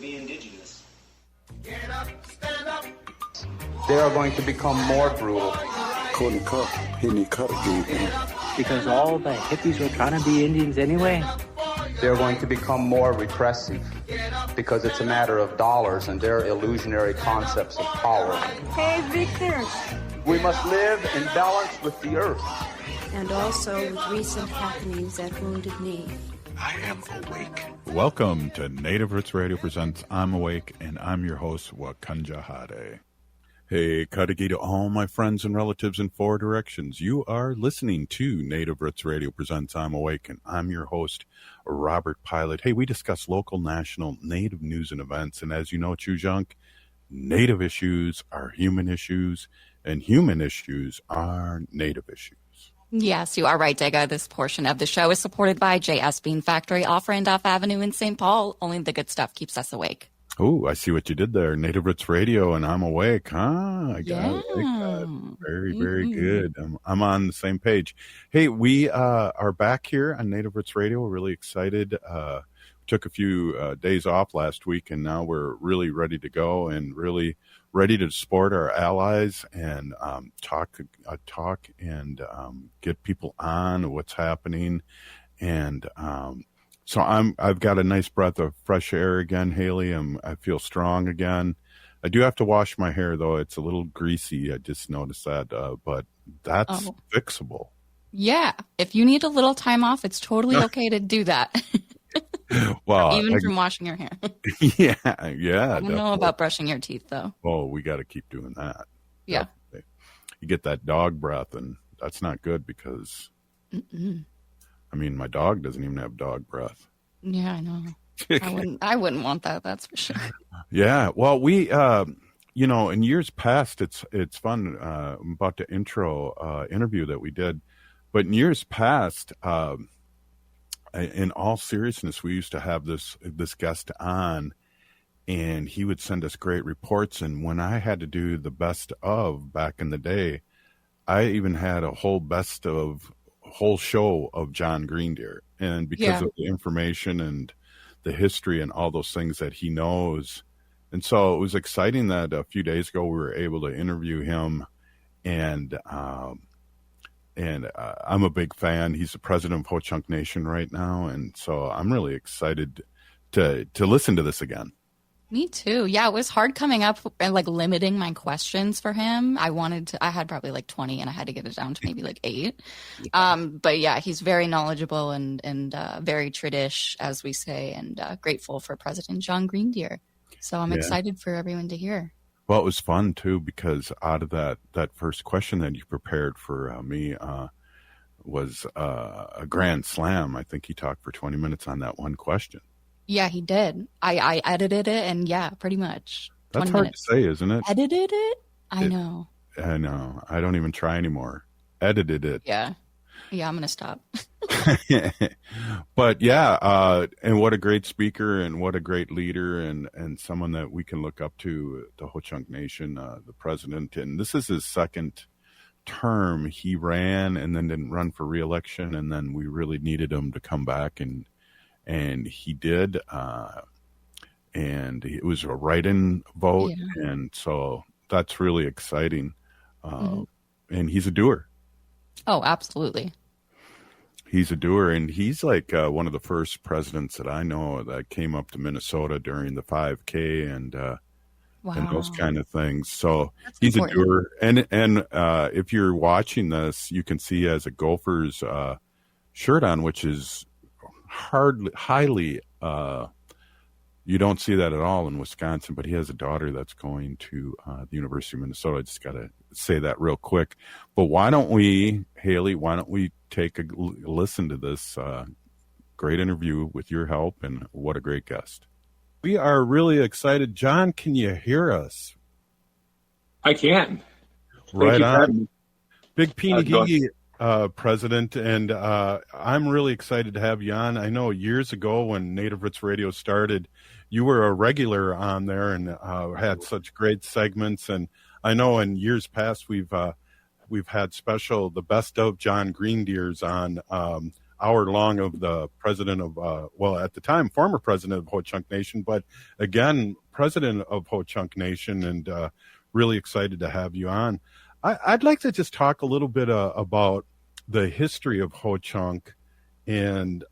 be indigenous. Get up, stand up. They are going to become more brutal. Couldn't cut. He need cut again. Because all the hippies were trying to be Indians anyway. They're going to become more repressive because it's a matter of dollars and their illusionary concepts of power. Hey, Victor. We must live in balance with the earth. And also with recent happenings at Wounded Knee. I am awake. Welcome to Native Roots Radio presents I'm Awake, and I'm your host, Wakanja Hade. Hey, Kadagi to all my friends and relatives in four directions. You are listening to Native Roots Radio presents I'm Awake, and I'm your host, Robert Pilot. Hey, we discuss local, national, Native news and events, and as you know, Chujunk, Native issues are human issues, and human issues are Native issues. Yes, you are right, Dega. This portion of the show is supported by JS Bean Factory off Randolph Avenue in St. Paul. Only the good stuff keeps us awake. Oh, I see what you did there. Native Roots Radio and I'm Awake, huh? I got like that. Very, very good. I'm on the same page. Hey, we are back here on Native Roots Radio. We're really excited. Took a few days off last week, and now we're really ready to go and really ready to support our allies and talk and get people on what's happening. And so I've got a nice breath of fresh air again, Haley. I feel strong again. I do have to wash my hair, though. It's a little greasy. I just noticed that, but that's fixable. Yeah. If you need a little time off, it's totally okay to do that. Well, even from washing your hair. Yeah. I don't know about brushing your teeth, though. Oh, we got to keep doing that. Yeah. Definitely. You get that dog breath, and that's not good because, I mean, my dog doesn't even have dog breath. Yeah, I know. I wouldn't want that. That's for sure. Yeah. Well, we, in years past, it's fun. I'm about to interview that we did, but in years past, in all seriousness, we used to have this guest on, and he would send us great reports. And when I had to do the best of back in the day, I even had a whole whole show of Jon Greendeer. And because of the information and the history and all those things that he knows. And so it was exciting that a few days ago we were able to interview him. And I'm a big fan. He's the president of Ho-Chunk Nation right now. And so I'm really excited to listen to this again. Me too. Yeah, it was hard coming up and limiting my questions for him. I had probably 20 and I had to get it down to maybe 8. But yeah, he's very knowledgeable and very tradish, as we say, and grateful for President Jon Greendeer. So I'm excited for everyone to hear. Well, it was fun, too, because out of that first question that you prepared for me was a grand slam. I think he talked for 20 minutes on that one question. Yeah, he did. I edited it, and pretty much. That's hard to say, isn't it? Edited it? I know. I know. I don't even try anymore. Edited it. Yeah. Yeah, I'm going to stop. But and what a great speaker and what a great leader and someone that we can look up to, the Ho-Chunk Nation, the president. And this is his second term. He ran and then didn't run for re-election, and then we really needed him to come back, and he did. And it was a write-in vote, and so that's really exciting. And he's a doer. Oh, absolutely. He's a doer, and he's one of the first presidents that I know that came up to Minnesota during the 5K and those kind of things. So that's he's important. A doer. And if you're watching this, you can see he has a Gophers shirt on, which is highly you don't see that at all in Wisconsin, but he has a daughter that's going to the University of Minnesota. I just got to say that real quick. But why don't we, Haley, take a listen to this great interview with your help, and what a great guest. We are really excited. Jon, can you hear us? I can. Right on. Big Pinagigi president, and I'm really excited to have you on. I know years ago when Native Roots Radio started, you were a regular on there and had such great segments. And I know in years past we've had the best of Jon Greendeers on hour long of the president of, at the time, former president of Ho Chunk Nation, but again, president of Ho Chunk Nation, and really excited to have you on. I'd like to just talk a little bit about the history of Ho Chunk and,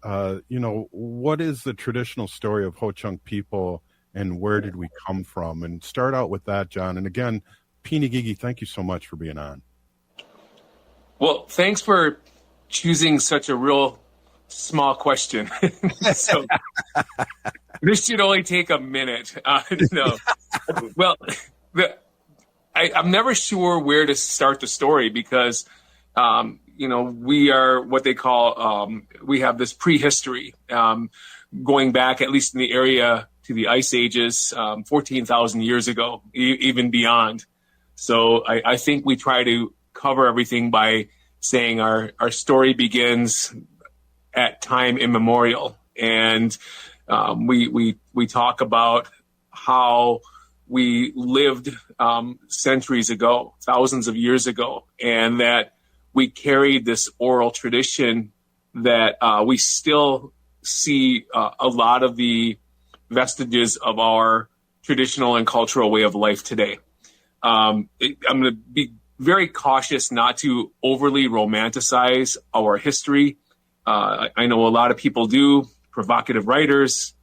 what is the traditional story of Ho Chunk people and where did we come from? And start out with that, Jon. And again, Peeny Gigi, thank you so much for being on. Well, thanks for choosing such a real small question. So this should only take a minute. Well, I'm never sure where to start the story because, we are what they call, we have this prehistory going back, at least in the area, to the ice ages, 14,000 years ago, even beyond. So I think we try to cover everything by saying our story begins at time immemorial. And we talk about how we lived centuries ago, thousands of years ago, and that we carried this oral tradition that we still see a lot of the vestiges of our traditional and cultural way of life today. I'm going to be very cautious not to overly romanticize our history. I know a lot of people do, provocative writers,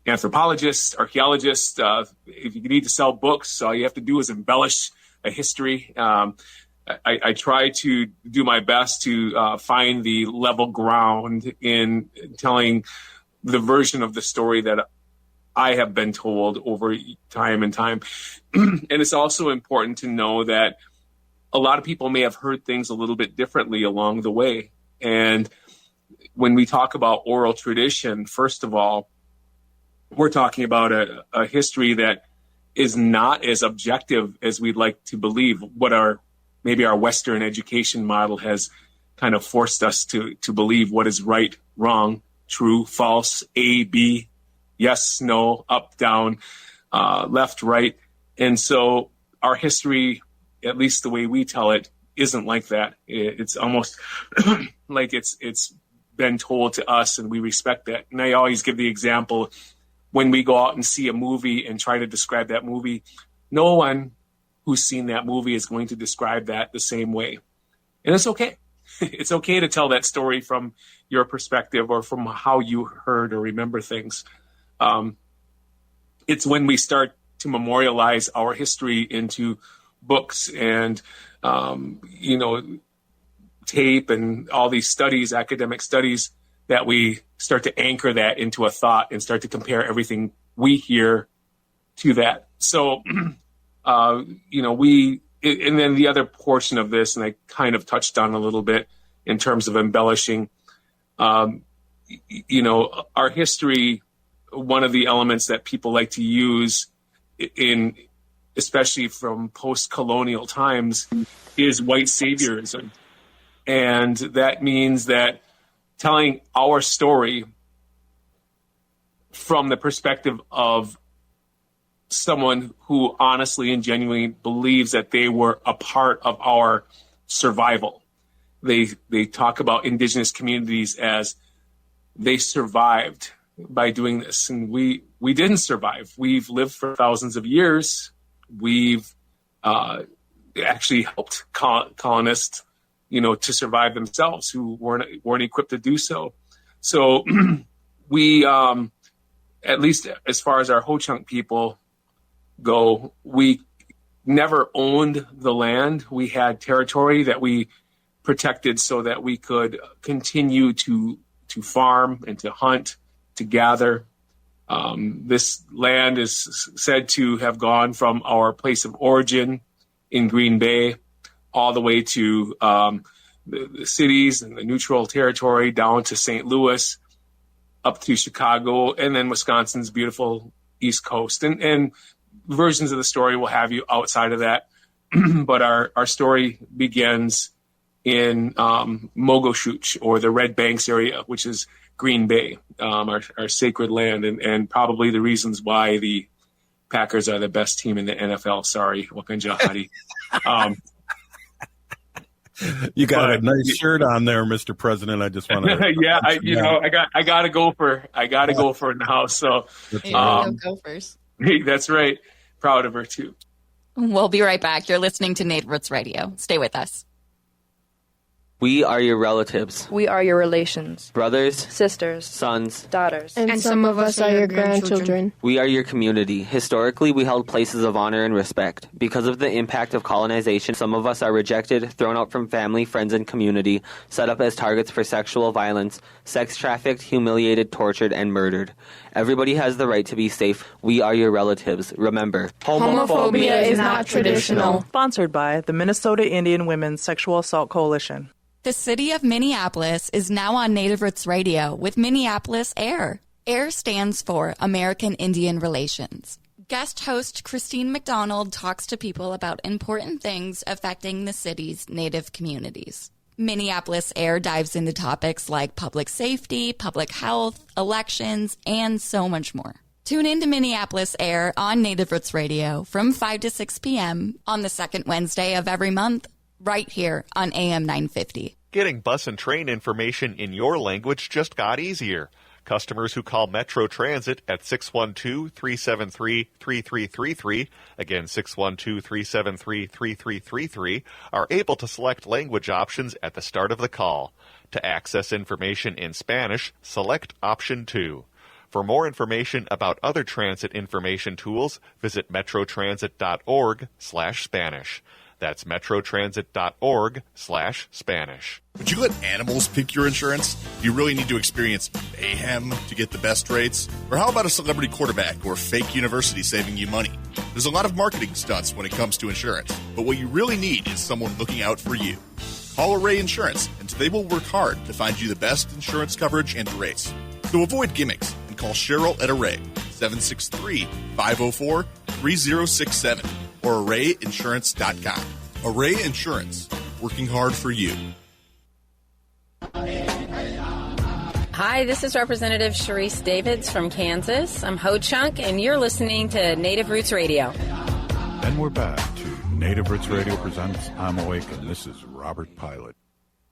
anthropologists, archaeologists. If you need to sell books, all you have to do is embellish a history. I try to do my best to find the level ground in telling the version of the story that I have been told over time and time. And it's also important to know that a lot of people may have heard things a little bit differently along the way. And when we talk about oral tradition, first of all, we're talking about a history that is not as objective as we'd like to believe, what maybe our Western education model has kind of forced us to believe what is right, wrong, true, false, A, B, yes, no, up, down, left, right. And so our history, at least the way we tell it, isn't like that. It's almost like it's been told to us and we respect that. And I always give the example when we go out and see a movie and try to describe that movie, no one who's seen that movie is going to describe that the same way. And it's okay. It's okay to tell that story from your perspective or from how you heard or remember things. It's when we start to memorialize our history into books and, tape and all these studies, academic studies, that we start to anchor that into a thought and start to compare everything we hear to that. So, and then the other portion of this, and I kind of touched on a little bit in terms of embellishing, our history, one of the elements that people like to use in, especially from post-colonial times, is white saviorism. And that means that telling our story from the perspective of someone who honestly and genuinely believes that they were a part of our survival. They talk about indigenous communities as they survived by doing this. And we didn't survive. We've lived for thousands of years. We've actually helped colonists, to survive themselves who weren't equipped to do so. So we, at least as far as our Ho Chunk people go, we never owned the land. We had territory that we protected so that we could continue to farm and to hunt, to gather. This land is said to have gone from our place of origin in Green Bay all the way to the cities and the neutral territory down to St. Louis, up to Chicago, and then Wisconsin's beautiful East Coast. And versions of the story will have you outside of that. But our story begins in Mogoshuch, or the Red Banks area, which is Green Bay, our sacred land, and probably the reasons why the Packers are the best team in the NFL. Sorry, Wakanjahati. You got a nice shirt on there, Mr. President. I just want to. Yeah, I gotta go for it now. So Gophers. Hey, that's right. Proud of her too. We'll be right back. You're listening to Native Roots Radio. Stay with us. We are your relatives. We are your relations. Brothers, sisters, sons, daughters. And some of us are your grandchildren. We are your community. Historically, we held places of honor and respect. Because of the impact of colonization, some of us are rejected, thrown out from family, friends, and community, set up as targets for sexual violence, sex trafficked, humiliated, tortured, and murdered. Everybody has the right to be safe. We are your relatives. Remember, homophobia is not traditional. Sponsored by the Minnesota Indian Women's Sexual Assault Coalition. The city of Minneapolis is now on Native Roots Radio with Minneapolis AIR. AIR stands for American Indian Relations. Guest host Christine McDonald talks to people about important things affecting the city's Native communities. Minneapolis AIR dives into topics like public safety, public health, elections, and so much more. Tune in to Minneapolis AIR on Native Roots Radio from 5 to 6 p.m. on the second Wednesday of every month, right here on AM 950. Getting bus and train information in your language just got easier. Customers who call Metro Transit at 612-373-3333, again 612-373-3333, are able to select language options at the start of the call. To access information in Spanish, select option 2. For more information about other transit information tools, visit metrotransit.org/Spanish. That's metrotransit.org/Spanish. Would you let animals pick your insurance? Do you really need to experience mayhem to get the best rates? Or how about a celebrity quarterback or fake university saving you money? There's a lot of marketing stunts when it comes to insurance, but what you really need is someone looking out for you. Call Array Insurance, and they will work hard to find you the best insurance coverage and rates. So avoid gimmicks and call Cheryl at Array, 763-504-3067. or arrayinsurance.com. Array Insurance, working hard for you. Hi, this is Representative Sharice Davids from Kansas. I'm Ho Chunk, and you're listening to Native Roots Radio. And we're back to Native Roots Radio presents I'm Awake, and this is Robert Pilot.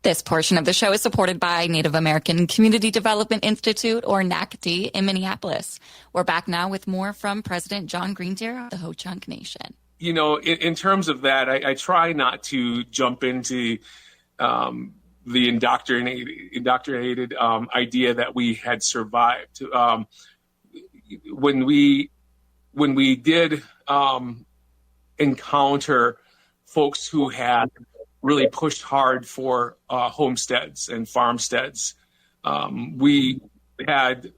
This portion of the show is supported by Native American Community Development Institute, or NACD, in Minneapolis. We're back now with more from President Jon Greendeer of the Ho-Chunk Nation. You know, in terms of that, I try not to jump into the indoctrinated idea that we had survived. When we did encounter folks who had really pushed hard for homesteads and farmsteads, we had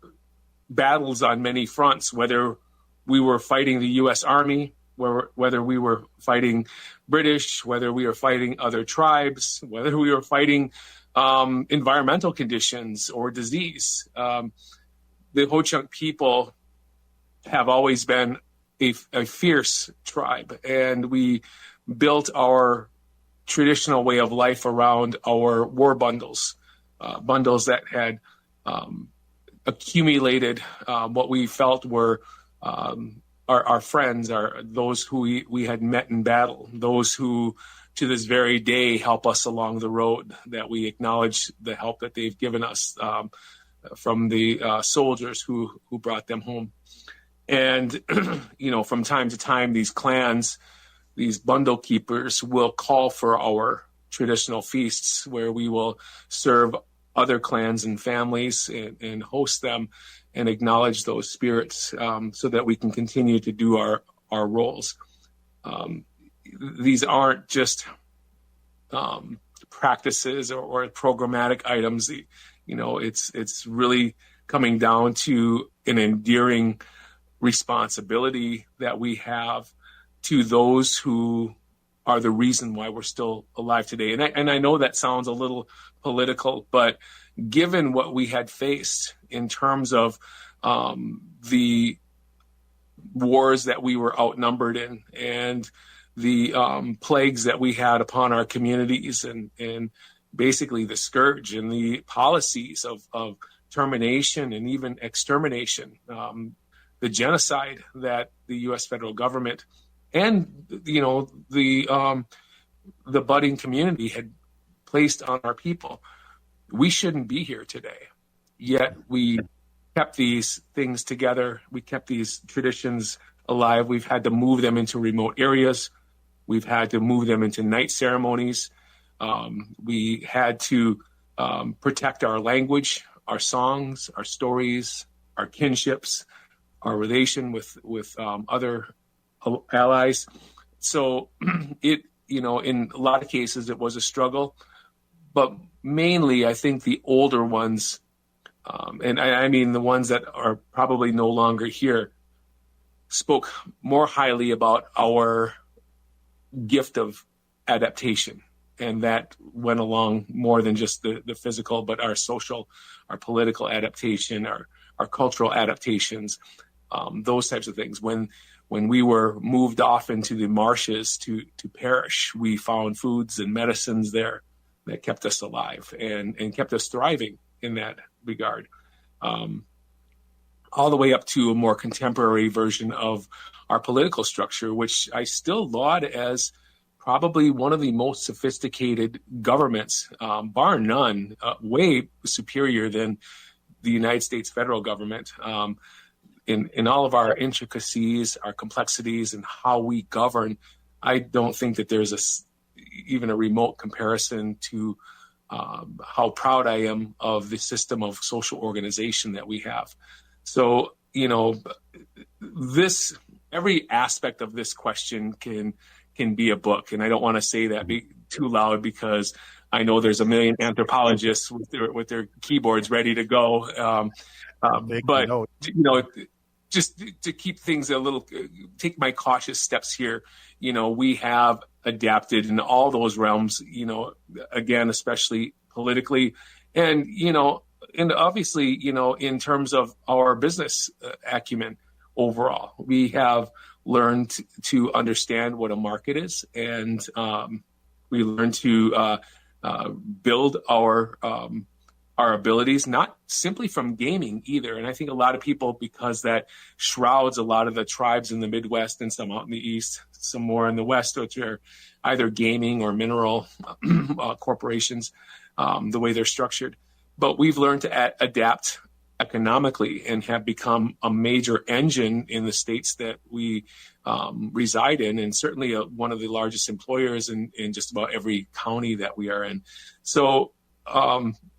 battles on many fronts, whether we were fighting the U.S. Army, whether we were fighting British, whether we were fighting other tribes, whether we were fighting environmental conditions or disease. The Ho-Chunk people have always been a fierce tribe, and we built our traditional way of life around our war bundles that had accumulated what we felt were our friends, those who we had met in battle, those who to this very day help us along the road, that we acknowledge the help that they've given us from the soldiers who brought them home. And, you know, from time to time, these clans, these bundle keepers will call for our traditional feasts where we will serve other clans and families and host them and acknowledge those spirits so that we can continue to do our roles. These aren't just practices or programmatic items. You know, it's really coming down to an endearing responsibility that we have to those who are the reason why we're still alive today. And I know that sounds a little political, but given what we had faced in terms of the wars that we were outnumbered in, and the plagues that we had upon our communities, and basically the scourge and the policies of termination and even extermination, the genocide that the U.S. federal government and, you know, the budding community had placed on our people, we shouldn't be here today. Yet we kept these things together. We kept these traditions alive. We've had to move them into remote areas. We've had to move them into night ceremonies. We had to protect our language, our songs, our stories, our kinships, our relation with other allies. So it, in a lot of cases, it was a struggle. But mainly, I think the older ones, and I mean the ones that are probably no longer here, spoke more highly about our gift of adaptation. And that went along more than just the physical, but our social, our political adaptation, our cultural adaptations, those types of things. When we were moved off into the marshes to perish, we found foods and medicines there that kept us alive and kept us thriving in that regard. All the way up to a more contemporary version of our political structure, which I still laud as probably one of the most sophisticated governments, bar none, way superior than the United States federal government in all of our intricacies, our complexities, and how we govern. I don't think that there's even a remote comparison to how proud I am of the system of social organization that we have. So, every aspect of this question can be a book. And I don't want to say that too loud because I know there's a million anthropologists with their keyboards ready to go. But, just to keep things take my cautious steps here, we have adapted in all those realms, again, especially politically. And, and obviously, in terms of our business acumen overall, we have learned to understand what a market is, and we learn to build our abilities, not simply from gaming either. And I think a lot of people, because that shrouds a lot of the tribes in the Midwest and some out in the East, some more in the West, which are either gaming or mineral corporations, the way they're structured. But we've learned to adapt economically and have become a major engine in the states that we reside in, and certainly one of the largest employers in just about every county that we are in. So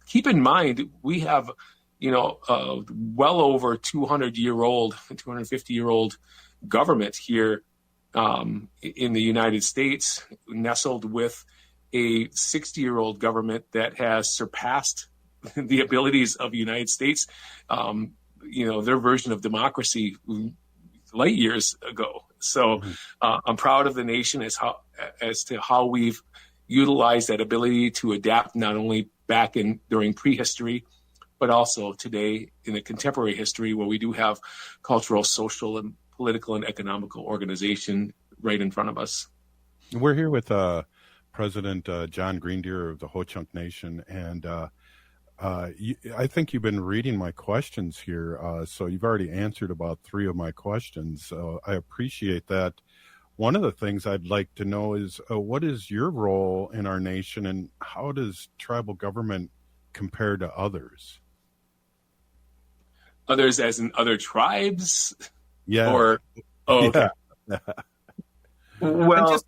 keep in mind, we have, well over 250-year-old government here in the United States, nestled with a 60-year-old government that has surpassed the abilities of the United States, their version of democracy light years ago. So I'm proud of the nation as to how we've utilized that ability to adapt, not only back during prehistory, but also today in the contemporary history, where we do have cultural, social, and political and economical organization right in front of us. We're here with President Jon Greendeer of the Ho-Chunk Nation, and I think you've been reading my questions here, so you've already answered about 3 of my questions. So I appreciate that. One of the things I'd like to know is what is your role in our nation, and how does tribal government compare to others? Others as in other tribes? Yeah. Or, okay. Yeah. Well,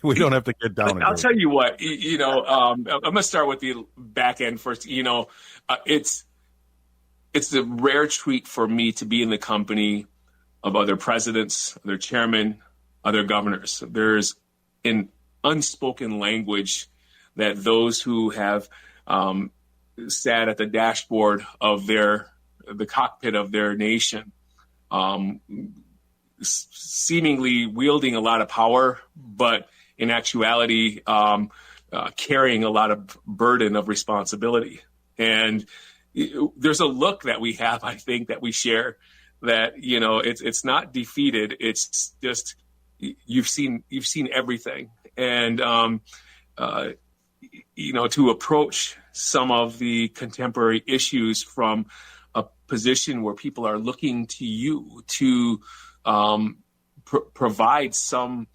we don't have to get down. I'll tell you what, I'm going to start with the back end first. It's a rare treat for me to be in the company of other presidents, other chairmen, other governors. There's an unspoken language that those who have sat at the dashboard of the cockpit of their nation, seemingly wielding a lot of power, but in actuality, carrying a lot of burden of responsibility. And there's a look that we have, I think, that we share, that, it's not defeated. It's just, you've seen everything. And, to approach some of the contemporary issues from a position where people are looking to you to provide some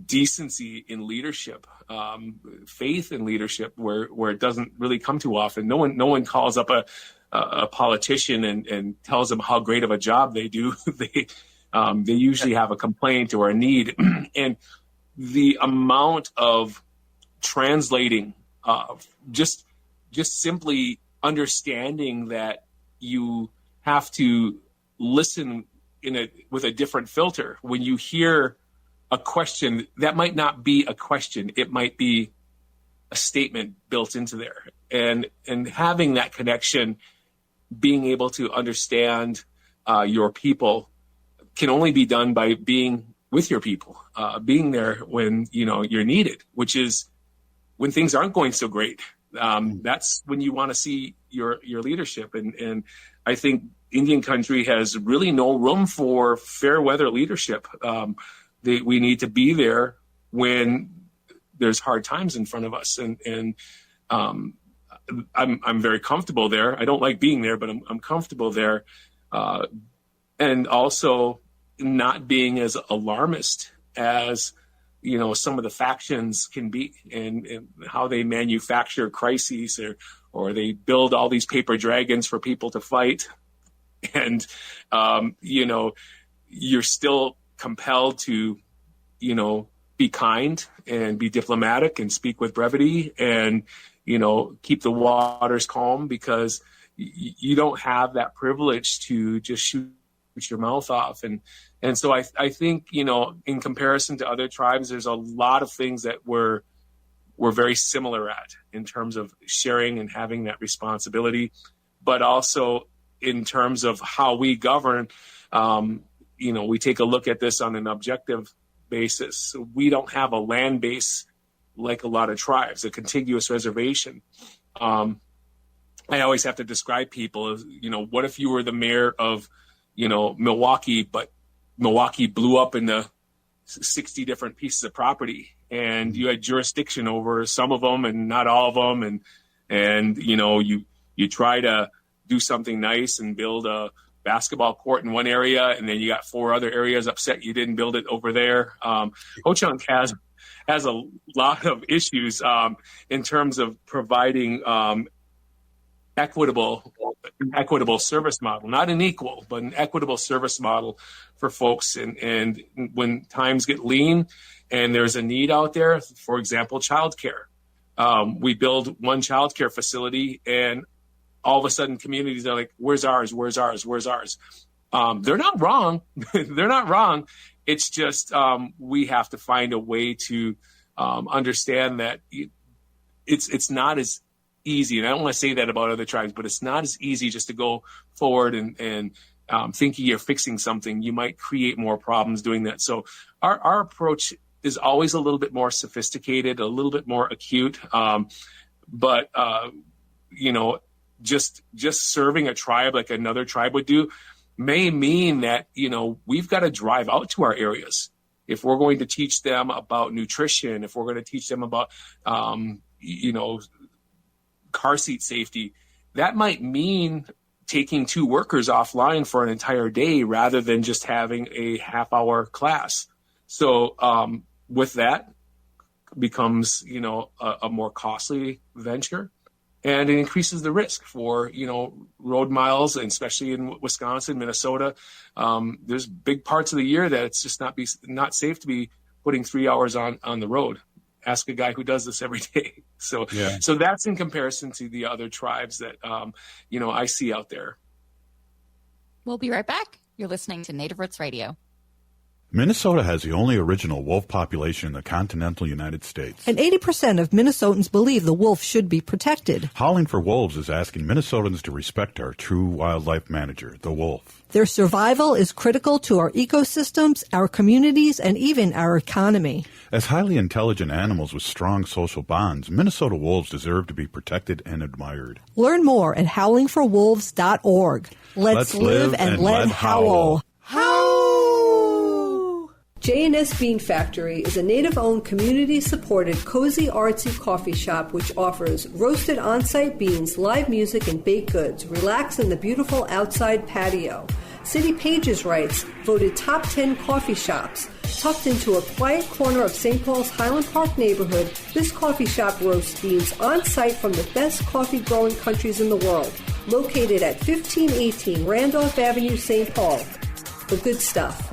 decency in leadership, faith in leadership, where it doesn't really come too often. No one calls up a politician and tells them how great of a job they do. They usually have a complaint or a need, and the amount of translating, just simply understanding that you have to listen with a different filter when you hear a question that might not be a question. It might be a statement built into there, and having that connection, being able to understand your people, can only be done by being with your people, being there when you're needed, which is when things aren't going so great. That's when you want to see your leadership, and I think Indian country has really no room for fair weather leadership. We need to be there when there's hard times in front of us, and I'm very comfortable there. I don't like being there, but I'm comfortable there, and also not being as alarmist as some of the factions can be, and how they manufacture crises, or they build all these paper dragons for people to fight, and you're still compelled to be kind and be diplomatic and speak with brevity and keep the waters calm, because you don't have that privilege to just shoot your mouth off. And so I think, in comparison to other tribes, there's a lot of things that we're very similar at in terms of sharing and having that responsibility, but also in terms of how we govern. We take a look at this on an objective basis. So we don't have a land base like a lot of tribes, a contiguous reservation. I always have to describe people as, what if you were the mayor of, Milwaukee, but Milwaukee blew up into 60 different pieces of property, and you had jurisdiction over some of them and not all of them. And you try to do something nice and build a basketball court in one area, and then you got 4 other areas upset you didn't build it over there. Ho-Chunk has a lot of issues in terms of providing equitable service model, not an equal, but an equitable service model for folks. And when times get lean and there's a need out there, for example, childcare, we build one childcare facility, and all of a sudden communities are like, where's ours? Where's ours? Where's ours? They're not wrong. They're not wrong. It's just we have to find a way to understand that it's not as easy. And I don't want to say that about other tribes, but it's not as easy just to go forward and thinking you're fixing something. You might create more problems doing that. So our approach is always a little bit more sophisticated, a little bit more acute. But just serving a tribe like another tribe would do may mean that, we've got to drive out to our areas. If we're going to teach them about nutrition, if we're going to teach them about, car seat safety, that might mean taking 2 workers offline for an entire day rather than just having a half-hour class. So with that becomes, a more costly venture, and it increases the risk for, road miles, and especially in Wisconsin, Minnesota. There's big parts of the year that it's just not safe to be putting 3 hours on the road. Ask a guy who does this every day. So that's in comparison to the other tribes that, I see out there. We'll be right back. You're listening to Native Roots Radio. Minnesota has the only original wolf population in the continental United States. And 80% of Minnesotans believe the wolf should be protected. Howling for Wolves is asking Minnesotans to respect our true wildlife manager, the wolf. Their survival is critical to our ecosystems, our communities, and even our economy. As highly intelligent animals with strong social bonds, Minnesota wolves deserve to be protected and admired. Learn more at howlingforwolves.org. Let's live and let howl. J&S Bean Factory is a native-owned, community-supported, cozy, artsy coffee shop which offers roasted on-site beans, live music, and baked goods. Relax in the beautiful outside patio. City Pages writes, voted top 10 coffee shops. Tucked into a quiet corner of St. Paul's Highland Park neighborhood, this coffee shop roasts beans on site from the best coffee growing countries in the world. Located at 1518 Randolph Avenue, St. Paul. The good stuff.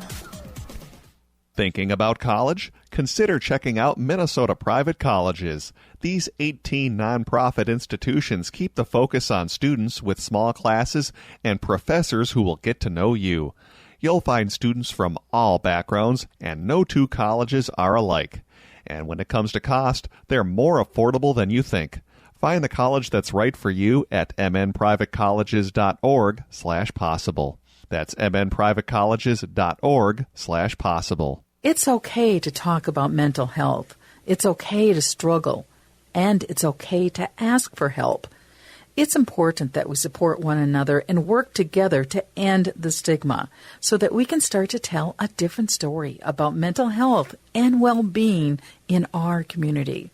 Thinking about college? Consider checking out Minnesota Private Colleges. These 18 nonprofit institutions keep the focus on students with small classes and professors who will get to know you. You'll find students from all backgrounds, and no two colleges are alike. And when it comes to cost, they're more affordable than you think. Find the college that's right for you at mnprivatecolleges.org/possible. That's mnprivatecolleges.org/possible. It's okay to talk about mental health. It's okay to struggle. And it's okay to ask for help. It's important that we support one another and work together to end the stigma so that we can start to tell a different story about mental health and well-being in our community.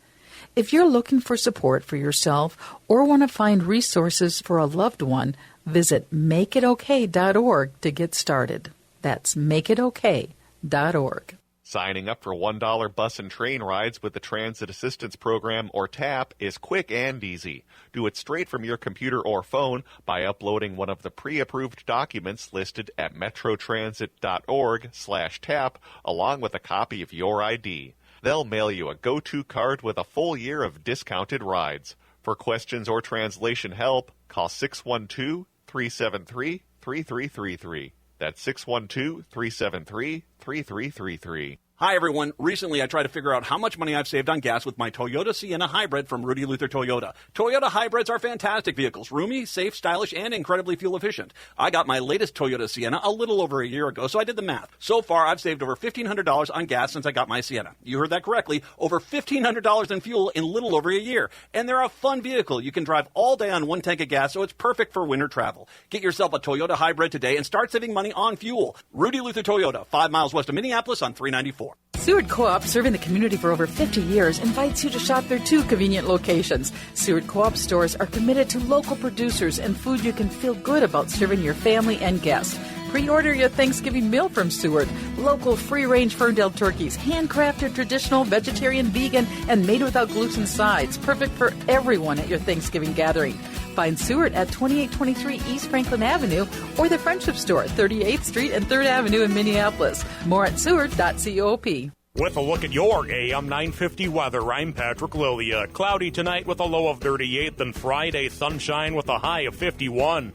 If you're looking for support for yourself or want to find resources for a loved one, visit makeitokay.org to get started. That's makeitokay.org. Signing up for $1 bus and train rides with the Transit Assistance Program, or TAP, is quick and easy. Do it straight from your computer or phone by uploading one of the pre-approved documents listed at metrotransit.org/TAP, along with a copy of your ID. They'll mail you a go-to card with a full year of discounted rides. For questions or translation help, call 612-373-3333. That's 612-373-3333. Hi, everyone. Recently, I tried to figure out how much money I've saved on gas with my Toyota Sienna Hybrid from Rudy Luther Toyota. Toyota Hybrids are fantastic vehicles, roomy, safe, stylish, and incredibly fuel efficient. I got my latest Toyota Sienna a little over a year ago, so I did the math. So far, I've saved over $1,500 on gas since I got my Sienna. You heard that correctly, over $1,500 in fuel in little over a year. And they're a fun vehicle. You can drive all day on one tank of gas, so it's perfect for winter travel. Get yourself a Toyota Hybrid today and start saving money on fuel. Rudy Luther Toyota, 5 miles west of Minneapolis on 394. Seward Co-op, serving the community for over 50 years, invites you to shop their 2 convenient locations. Seward Co-op stores are committed to local producers and food you can feel good about serving your family and guests. Pre-order your Thanksgiving meal from Seward. Local free-range Ferndale turkeys, handcrafted, traditional, vegetarian, vegan, and made without gluten sides. Perfect for everyone at your Thanksgiving gathering. Find Seward at 2823 East Franklin Avenue or the Friendship Store at 38th Street and 3rd Avenue in Minneapolis. More at seward.coop. With a look at your AM 950 weather, I'm Patrick Lilia. Cloudy tonight with a low of 38, then Friday sunshine with a high of 51.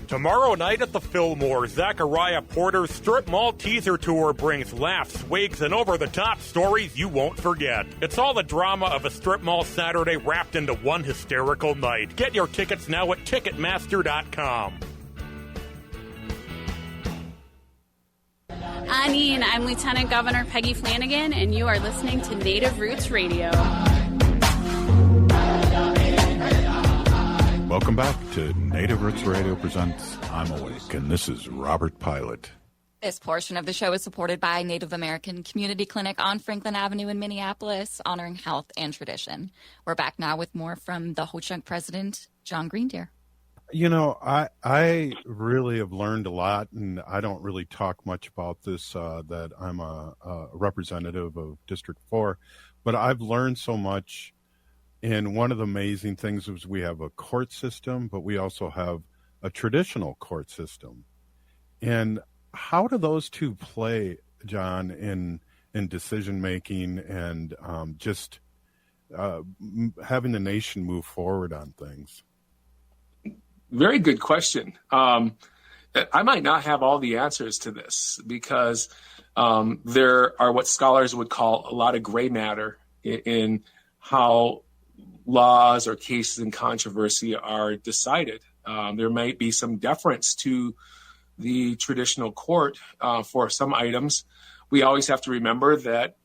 Tomorrow night at the Fillmore, Zachariah Porter's Strip Mall Teaser Tour brings laughs, wigs, and over-the-top stories you won't forget. It's all the drama of a strip mall Saturday wrapped into one hysterical night. Get your tickets now at Ticketmaster.com. I'm Lieutenant Governor Peggy Flanagan, and you are listening to Native Roots Radio. Welcome back to Native Roots Radio presents I'm Awake, and this is Robert Pilot. This portion of the show is supported by Native American Community Clinic on Franklin Avenue in Minneapolis, honoring health and tradition. We're back now with more from the Ho-Chunk president, Jon Greendeer. You know, I really have learned a lot, and I don't really talk much about this, that I'm a representative of District 4, but I've learned so much. And one of the amazing things is we have a court system, but we also have a traditional court system. And how do those two play, John, in decision-making and just having the nation move forward on things? Very good question. I might not have all the answers to this because there are what scholars would call a lot of gray matter in how laws or cases in controversy are decided. There might be some deference to the traditional court for some items. We always have to remember that,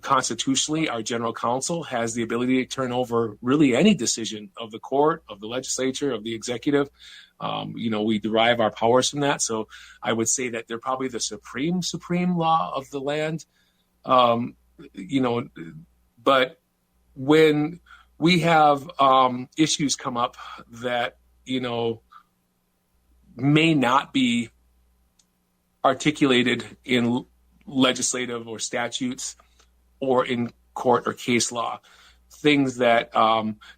constitutionally, our general counsel has the ability to turn over really any decision of the court, of the legislature, of the executive. We derive our powers from that. So I would say that they're probably the supreme law of the land. But when we have issues come up that, may not be articulated in legislative or statutes or in court or case law, things that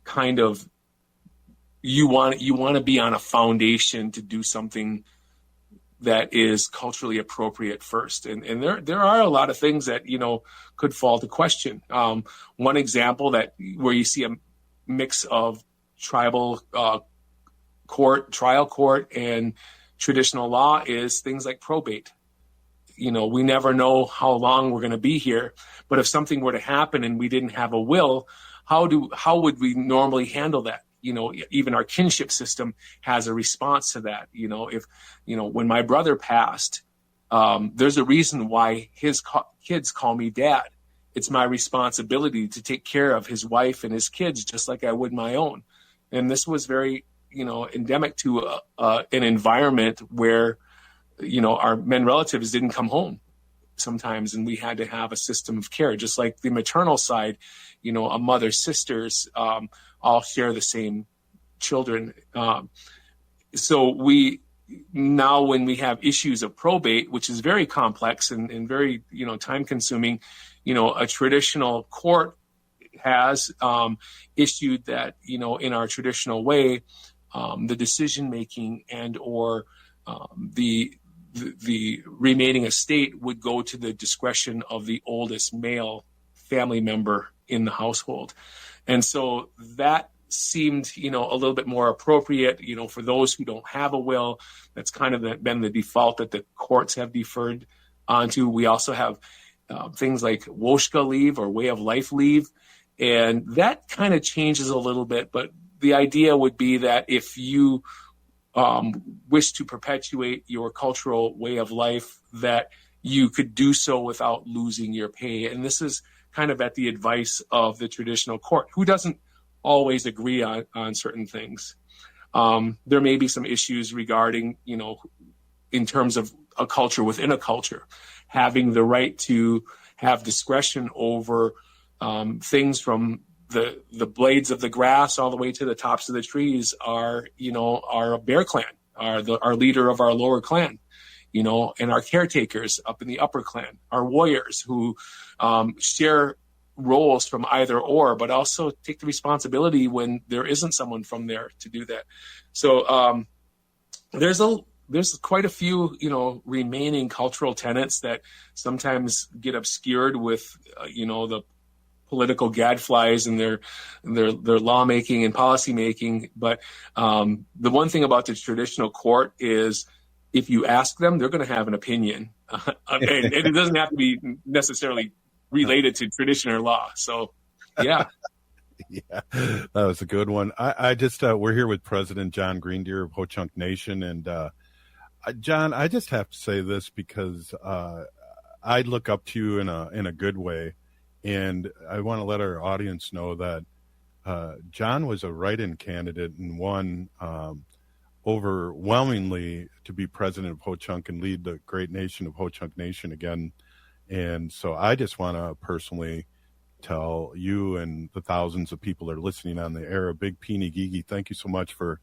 kind of you want to be on a foundation to do something that is culturally appropriate first. And there are a lot of things that, could fall to question. One example where you see a mix of tribal trial court and traditional law is things like probate. We never know how long we're going to be here, but if something were to happen and we didn't have a will, how would we normally handle that? Even our kinship system has a response to that. If, when my brother passed, there's a reason why his kids call me dad. It's my responsibility to take care of his wife and his kids just like I would my own. And this was very, endemic to an environment where, our men relatives didn't come home sometimes, and we had to have a system of care, just like the maternal side, a mother, sisters, all share the same children. So now when we have issues of probate, which is very complex and very, time consuming, a traditional court has issued that, in our traditional way, the decision making and or the remaining estate would go to the discretion of the oldest male family member in the household. And so that seemed, a little bit more appropriate, for those who don't have a will. That's kind of been the default that the courts have deferred onto. We also have things like Woshka leave or way of life leave. And that kind of changes a little bit. But the idea would be that if you wish to perpetuate your cultural way of life, that you could do so without losing your pay. And this is kind of at the advice of the traditional court, who doesn't always agree on certain things. There may be some issues regarding, in terms of a culture within a culture, having the right to have discretion over things from the blades of the grass all the way to the tops of the trees are Bear Clan, our leader of our lower clan, and our caretakers up in the upper clan, our warriors who share roles from either or, but also take the responsibility when there isn't someone from there to do that. So there's quite a few, remaining cultural tenets that sometimes get obscured with, the political gadflies and their lawmaking and policy making. But the one thing about the traditional court is if you ask them, they're going to have an opinion. And it doesn't have to be necessarily related to tradition or law. So, yeah. Yeah, that was a good one. I just, we're here with President Jon Greendeer of Ho-Chunk Nation. And John, I just have to say this because I look up to you in a good way. And I want to let our audience know that John was a write-in candidate and won overwhelmingly to be president of Ho-Chunk and lead the great nation of Ho-Chunk Nation again. And so I just want to personally tell you and the thousands of people that are listening on the air, a big Peeny Gigi, thank you so much for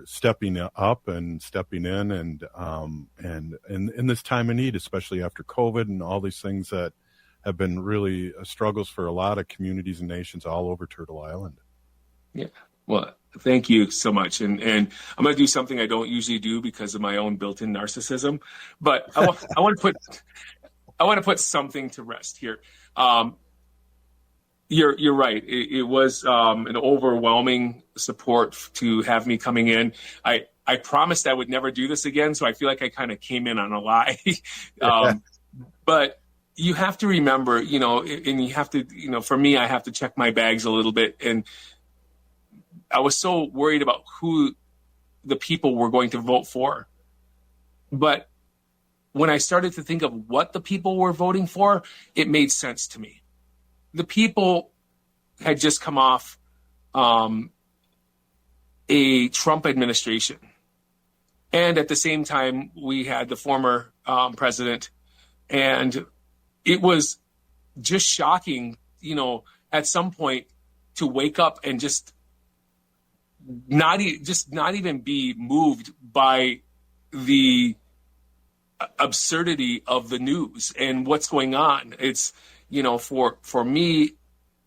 stepping up and stepping in and in this time of need, especially after COVID and all these things that have been really struggles for a lot of communities and nations all over Turtle Island. Yeah. Well, thank you so much. And I'm going to do something I don't usually do because of my own built-in narcissism, but I want to put something to rest here. You're right. It was an overwhelming support to have me coming in. I promised I would never do this again, so I feel like I kind of came in on a lie. But you have to remember, and you have to, for me, I have to check my bags a little bit. And I was so worried about who the people were going to vote for. But when I started to think of what the people were voting for, it made sense to me. The people had just come off a Trump administration. And at the same time, we had the former president. And it was just shocking, at some point to wake up and just not even be moved by the absurdity of the news and what's going on. It's, for me,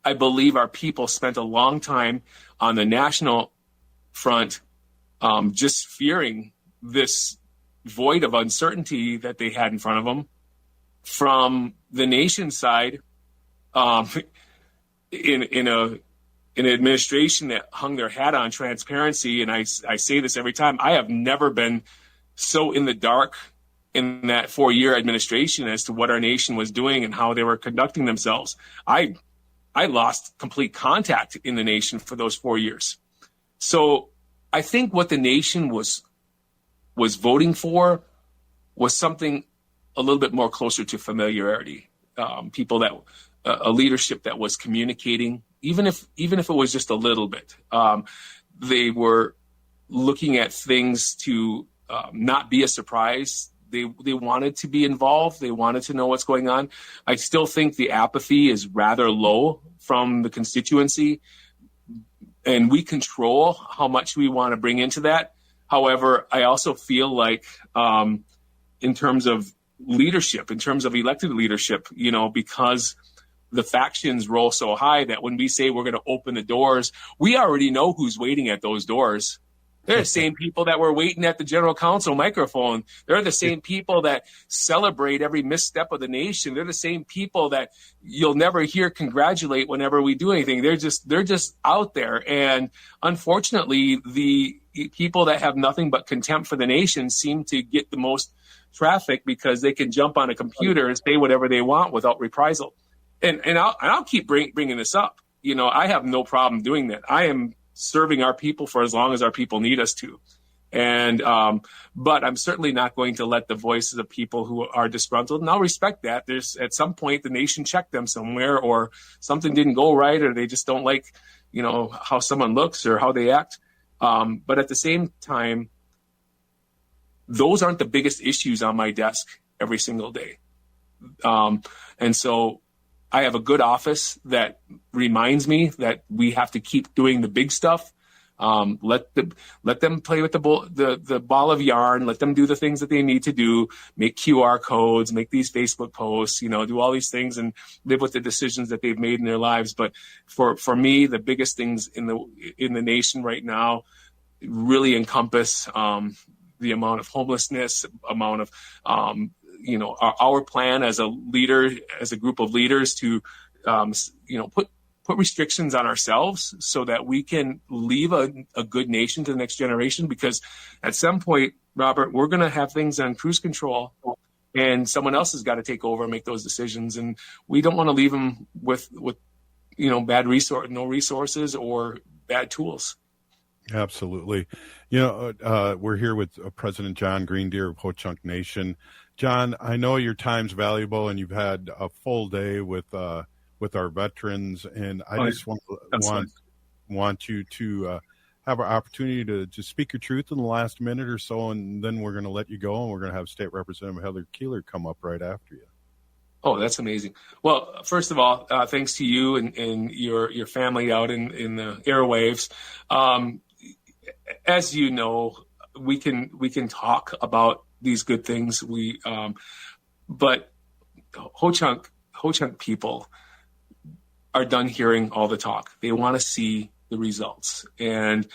I believe our people spent a long time on the national front just fearing this void of uncertainty that they had in front of them. From the nation side, in an administration that hung their hat on transparency, and I say this every time, I have never been so in the dark in that 4-year administration as to what our nation was doing and how they were conducting themselves. I lost complete contact in the nation for those 4 years. So I think what the nation was voting for was something a little bit more closer to familiarity. People that a leadership that was communicating, even if it was just a little bit. They were looking at things to not be a surprise. They wanted to be involved. They wanted to know what's going on. I still think the apathy is rather low from the constituency, and we control how much we want to bring into that. However, I also feel like in terms of leadership, in terms of elected leadership, because the factions roll so high that when we say we're going to open the doors, we already know who's waiting at those doors. They're the same people that were waiting at the general counsel microphone. They're the same people that celebrate every misstep of the nation. They're the same people that you'll never hear congratulate whenever we do anything. They're just out there. And unfortunately, the people that have nothing but contempt for the nation seem to get the most traffic because they can jump on a computer and say whatever they want without reprisal. And I'll keep bringing this up. I have no problem doing that. I am serving our people for as long as our people need us to. And but I'm certainly not going to let the voices of people who are disgruntled, and I'll respect that. There's at some point the nation checked them somewhere, or something didn't go right, or they just don't like, how someone looks or how they act. But at the same time, those aren't the biggest issues on my desk every single day. And so I have a good office that reminds me that we have to keep doing the big stuff. Let them play with the ball of yarn. Let them do the things that they need to do. Make QR codes. Make these Facebook posts. Do all these things and live with the decisions that they've made in their lives. But for me, the biggest things in the nation right now really encompass the amount of homelessness, amount of our plan as a leader, as a group of leaders to put restrictions on ourselves so that we can leave a good nation to the next generation. Because at some point, Robert, we're going to have things on cruise control, and someone else has got to take over and make those decisions. And we don't want to leave them with no resources or bad tools. Absolutely. We're here with President Jon Greendeer of Ho-Chunk Nation. John, I know your time's valuable, and you've had a full day with our veterans, and I just want you to have an opportunity to just speak your truth in the last minute or so, and then we're going to let you go, and we're going to have State Representative Heather Keeler come up right after you. Oh, that's amazing. Well, first of all, thanks to you and your family out in the airwaves. As you know, we can talk about these good things. But Ho-Chunk people are done hearing all the talk. They want to see the results. And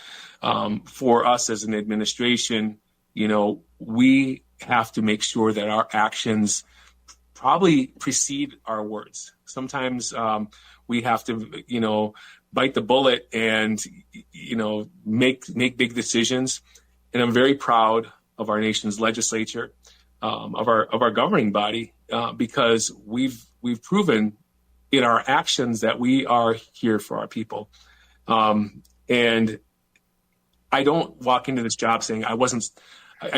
for us as an administration, we have to make sure that our actions probably precede our words. Sometimes we have to, bite the bullet and, make big decisions. And I'm very proud of our nation's legislature, of our governing body, because we've proven in our actions that we are here for our people. And I don't walk into this job saying I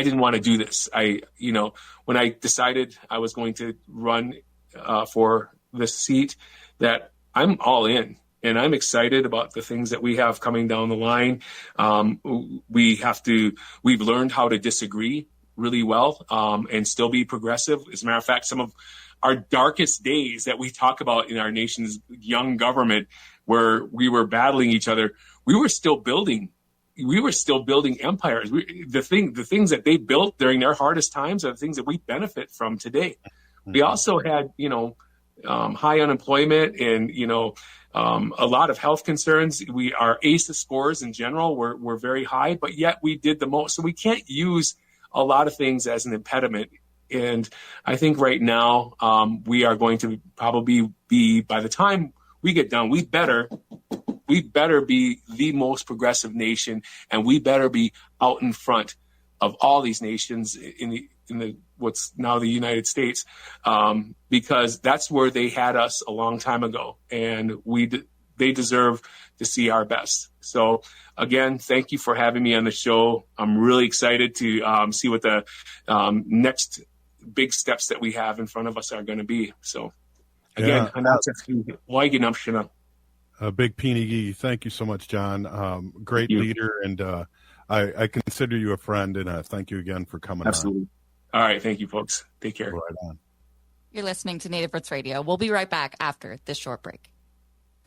didn't want to do this. When I decided I was going to run for this seat, that I'm all in. And I'm excited about the things that we have coming down the line. We've learned how to disagree really well and still be progressive. As a matter of fact, some of our darkest days that we talk about in our nation's young government, where we were battling each other, we were still building we were still building empires. The things that they built during their hardest times are the things that we benefit from today. Mm-hmm. We also had, high unemployment and, a lot of health concerns. Our ACEs scores in general were very high, but yet we did the most. So we can't use a lot of things as an impediment. And I think right now we are going to probably be, by the time we get done, we better be the most progressive nation, and we better be out in front of all these nations in the what's now the United States, because that's where they had us a long time ago, and they deserve to see our best. So again, thank you for having me on the show. I'm really excited to see what the next big steps that we have in front of us are going to be. So again, Big Peeny, thank you so much, John. Great leader, and I consider you a friend, and thank you again for coming on. All right, thank you, folks. Take care. Right on. You're listening to Native Roots Radio. We'll be right back after this short break.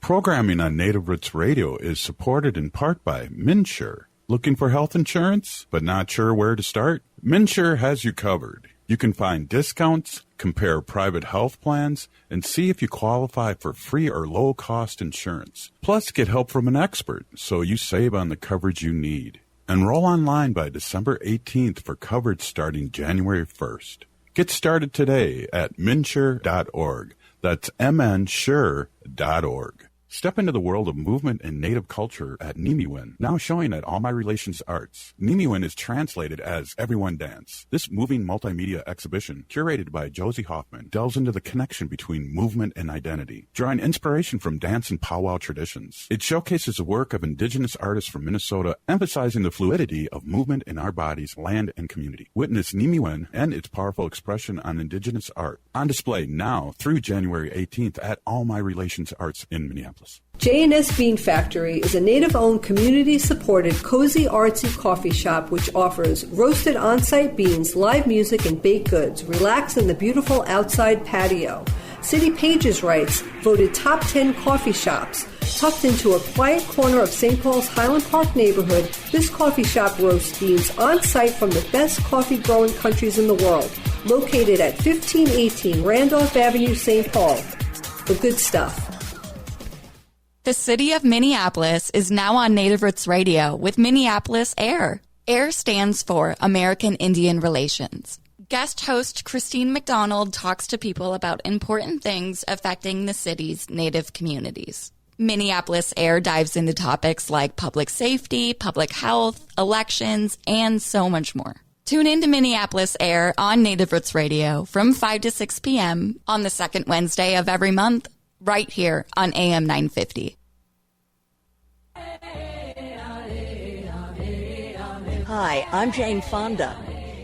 Programming on Native Roots Radio is supported in part by MNsure. Looking for health insurance, but not sure where to start? MNsure has you covered. You can find discounts, compare private health plans, and see if you qualify for free or low-cost insurance. Plus, get help from an expert so you save on the coverage you need. Enroll online by December 18th for coverage starting January 1st. Get started today at mnsure.org. That's mnsure.org. Step into the world of movement and native culture at Nimiwin, now showing at All My Relations Arts. Nimiwin is translated as Everyone Dance. This moving multimedia exhibition, curated by Josie Hoffman, delves into the connection between movement and identity, drawing inspiration from dance and powwow traditions. It showcases the work of indigenous artists from Minnesota, emphasizing the fluidity of movement in our bodies, land, and community. Witness Nimiwin and its powerful expression on indigenous art. On display now through January 18th at All My Relations Arts in Minneapolis. J&S Bean Factory is a native-owned, community-supported, cozy, artsy coffee shop which offers roasted on-site beans, live music, and baked goods. Relax in the beautiful outside patio. City Pages writes, voted top 10 coffee shops. Tucked into a quiet corner of St. Paul's Highland Park neighborhood, this coffee shop roasts beans on-site from the best coffee-growing countries in the world. Located at 1518 Randolph Avenue, St. Paul. The good stuff. The city of Minneapolis is now on Native Roots Radio with Minneapolis AIR. AIR stands for American Indian Relations. Guest host Christine McDonald talks to people about important things affecting the city's Native communities. Minneapolis AIR dives into topics like public safety, public health, elections, and so much more. Tune in to Minneapolis AIR on Native Roots Radio from 5 to 6 p.m. on the second Wednesday of every month, right here on AM 950. Hi, I'm Jane Fonda,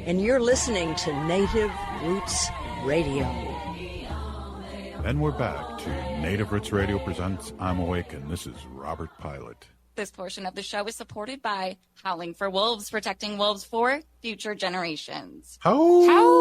and you're listening to Native Roots Radio. And we're back to Native Roots Radio presents I'm Awake, and this is Robert Pilot. This portion of the show is supported by Howling for Wolves, protecting wolves for future generations. Howl!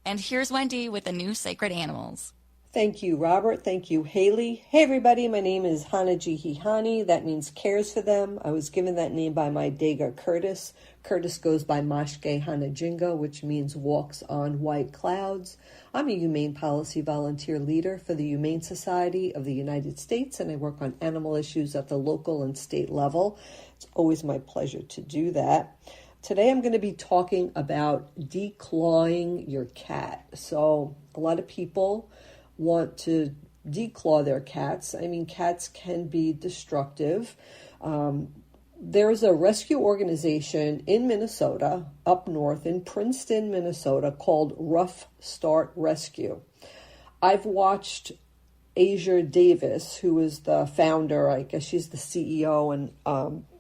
And here's Wendy with the new Sacred Animals. Thank you, Robert. Thank you, Haley. Hey, everybody. My name is Hanajihihani. That means cares for them. I was given that name by my Dega Curtis. Curtis goes by Mashke Hanajinga, which means walks on white clouds. I'm a humane policy volunteer leader for the Humane Society of the United States, and I work on animal issues at the local and state level. It's always my pleasure to do that. Today I'm going to be talking about declawing your cat. So a lot of people want to declaw their cats. I mean, cats can be destructive. There's a rescue organization in Minnesota, up north in Princeton, Minnesota, called Rough Start Rescue. I've watched Asia Davis, who is the founder, I guess she's the CEO and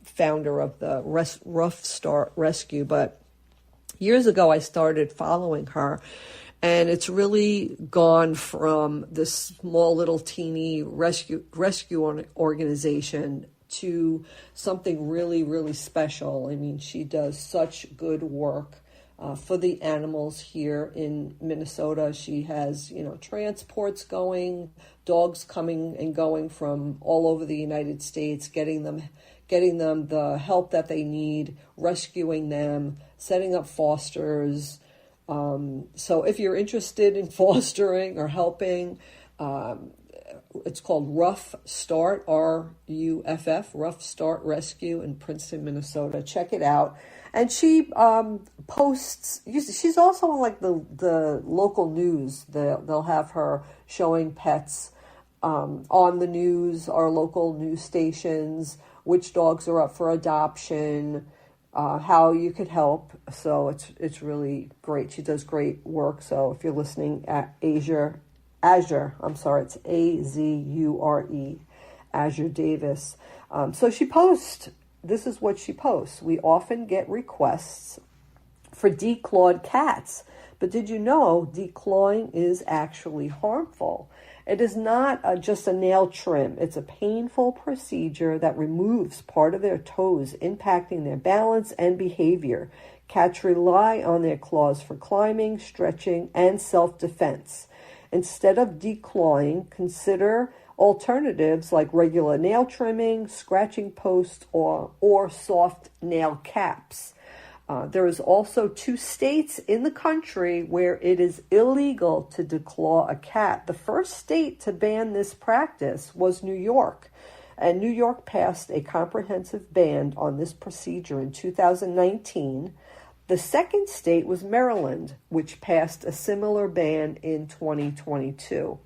founder of the Rough Start Rescue, but years ago I started following her. And it's really gone from this small little teeny rescue organization to something really, really special. I mean, she does such good work for the animals here in Minnesota. She has, transports going, dogs coming and going from all over the United States, getting them the help that they need, rescuing them, setting up fosters. So if you're interested in fostering or helping, it's called Rough Start, RUFF, Rough Start Rescue in Princeton, Minnesota. Check it out. And she posts, she's also on like the local news. They'll have her showing pets on the news, our local news stations, which dogs are up for adoption, how you could help. So it's really great. She does great work. So if you're listening at Azure, it's Azure, Azure Davis. So she posts, this is what she posts. We often get requests for declawed cats. But did you know declawing is actually harmful? It is not just a nail trim. It's a painful procedure that removes part of their toes, impacting their balance and behavior. Cats rely on their claws for climbing, stretching, and self-defense. Instead of declawing, consider alternatives like regular nail trimming, scratching posts, or soft nail caps. There is also 2 states in the country where it is illegal to declaw a cat. The first state to ban this practice was New York, and New York passed a comprehensive ban on this procedure in 2019. The second state was Maryland, which passed a similar ban in 2022.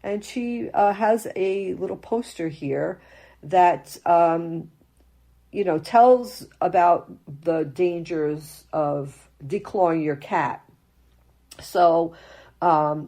And she has a little poster here that tells about the dangers of declawing your cat. So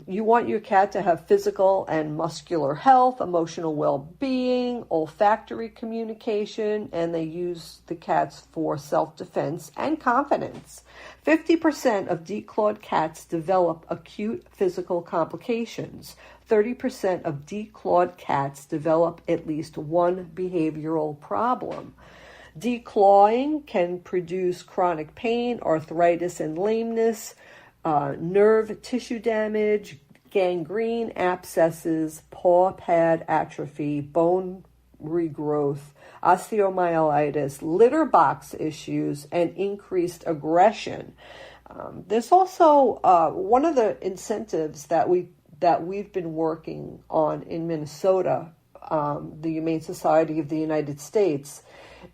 you want your cat to have physical and muscular health, emotional well-being, olfactory communication, and they use the cats for self-defense and confidence. 50% of declawed cats develop acute physical complications. 30% of declawed cats develop at least one behavioral problem. Declawing can produce chronic pain, arthritis and lameness, nerve tissue damage, gangrene, abscesses, paw pad atrophy, bone regrowth, osteomyelitis, litter box issues, and increased aggression. There's also one of the incentives that we've been working on in Minnesota, the Humane Society of the United States,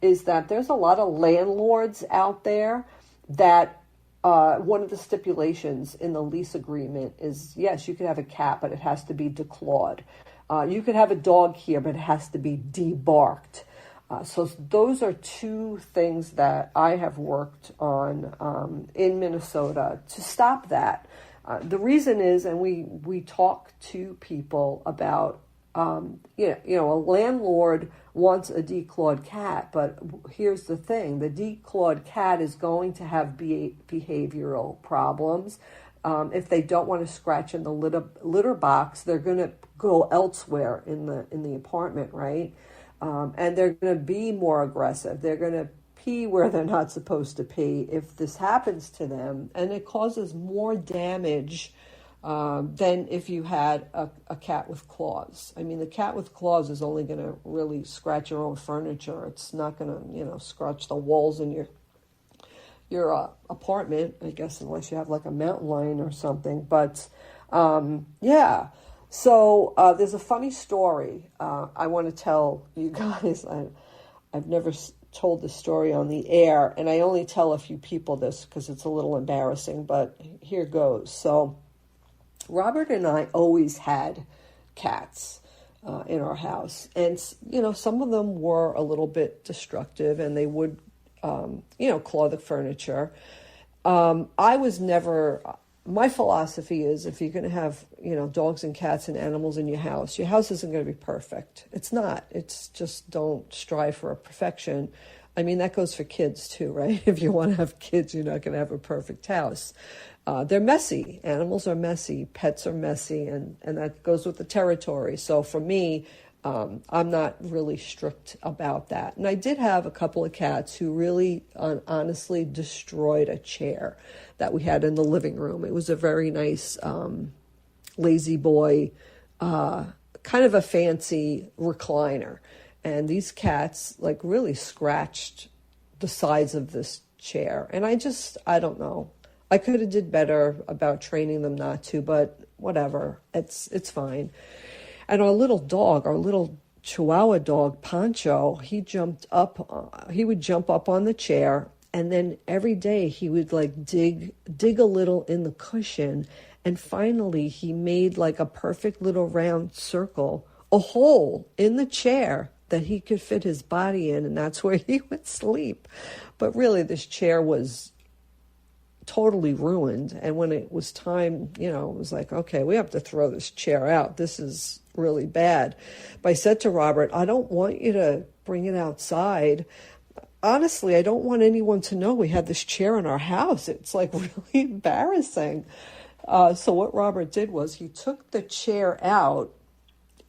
is that there's a lot of landlords out there that one of the stipulations in the lease agreement is, yes, you can have a cat, but it has to be declawed. You could have a dog here, but it has to be debarked. So those are 2 things that I have worked on in Minnesota to stop that. The reason is, and we talk to people about, a landlord wants a declawed cat, but here's the thing: the declawed cat is going to have behavioral problems. If they don't want to scratch in the litter box, they're going to go elsewhere in the apartment, right? And they're going to be more aggressive. They're going to pee where they're not supposed to pee if this happens to them, and it causes more damage than if you had a cat with claws. I mean, the cat with claws is only going to really scratch your own furniture. It's not going to, scratch the walls in your apartment, I guess, unless you have like a mountain lion or something. But yeah. So there's a funny story I want to tell you guys. I've never told this story on the air, and I only tell a few people this because it's a little embarrassing, but here goes. So Robert and I always had cats in our house, and some of them were a little bit destructive, and they would claw the furniture. I was never. My philosophy is, if you're going to have dogs and cats and animals in your house isn't going to be perfect. It's not. It's just, don't strive for a perfection. I mean, that goes for kids too, right? If you want to have kids, you're not going to have a perfect house. They're messy. Animals are messy. Pets are messy, and that goes with the territory. So for me, I'm not really strict about that. And I did have a couple of cats who really honestly destroyed a chair that we had in the living room. It was a very nice lazy boy, kind of a fancy recliner. And these cats like really scratched the sides of this chair. And I don't know. I could have did better about training them not to, but whatever. It's fine. And our little Chihuahua dog, Pancho, he would jump up on the chair, and then every day he would like dig a little in the cushion, and finally he made like a perfect little round circle, a hole in the chair that he could fit his body in, and that's where he would sleep. But really, this chair was totally ruined, and when it was time, it was like, okay, we have to throw this chair out. This is really bad. But I said to Robert, I don't want you to bring it outside. Honestly, I don't want anyone to know we had this chair in our house. It's like really embarrassing. So what Robert did was he took the chair out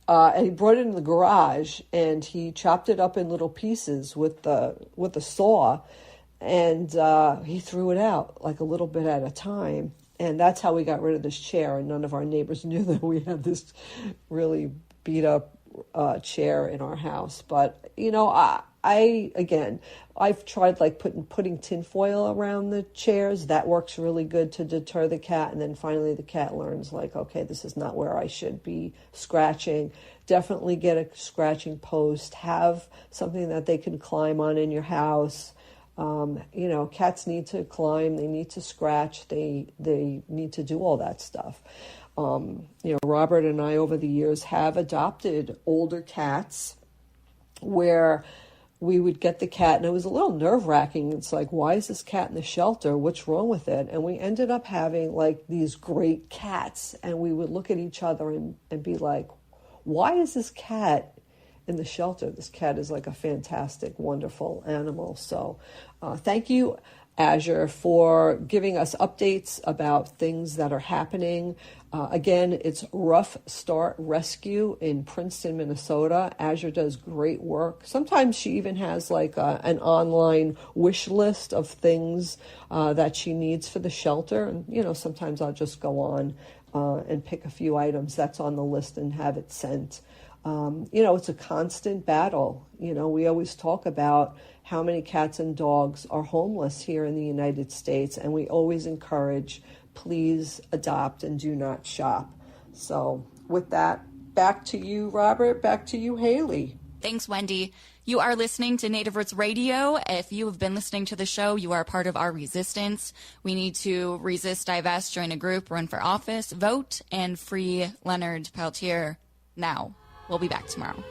and he brought it in the garage, and he chopped it up in little pieces with a saw, and he threw it out like a little bit at a time. And that's how we got rid of this chair, and none of our neighbors knew that we had this really beat up chair in our house. But, I've tried like putting tinfoil around the chairs. That works really good to deter the cat. And then finally the cat learns like, okay, this is not where I should be scratching. Definitely get a scratching post. Have something that they can climb on in your house. Cats need to climb, they need to scratch, they need to do all that stuff. Robert and I over the years have adopted older cats where we would get the cat, and it was a little nerve-wracking. It's like, why is this cat in the shelter? What's wrong with it? And we ended up having like these great cats, and we would look at each other and be like, why is this cat in the shelter? This cat is like a fantastic, wonderful animal. So thank you, Azure, for giving us updates about things that are happening. Again, it's Rough Start Rescue in Princeton, Minnesota. Azure does great work. Sometimes she even has like an online wish list of things that she needs for the shelter. And, sometimes I'll just go on and pick a few items that's on the list and have it sent. It's a constant battle. We always talk about how many cats and dogs are homeless here in the United States, and we always encourage, please adopt and do not shop. So with that, back to you, Robert. Back to you, Haley. Thanks, Wendy. You are listening to Native Roots Radio. If you have been listening to the show, you are part of our resistance. We need to resist, divest, join a group, run for office, vote, and free Leonard Peltier now. We'll be back tomorrow.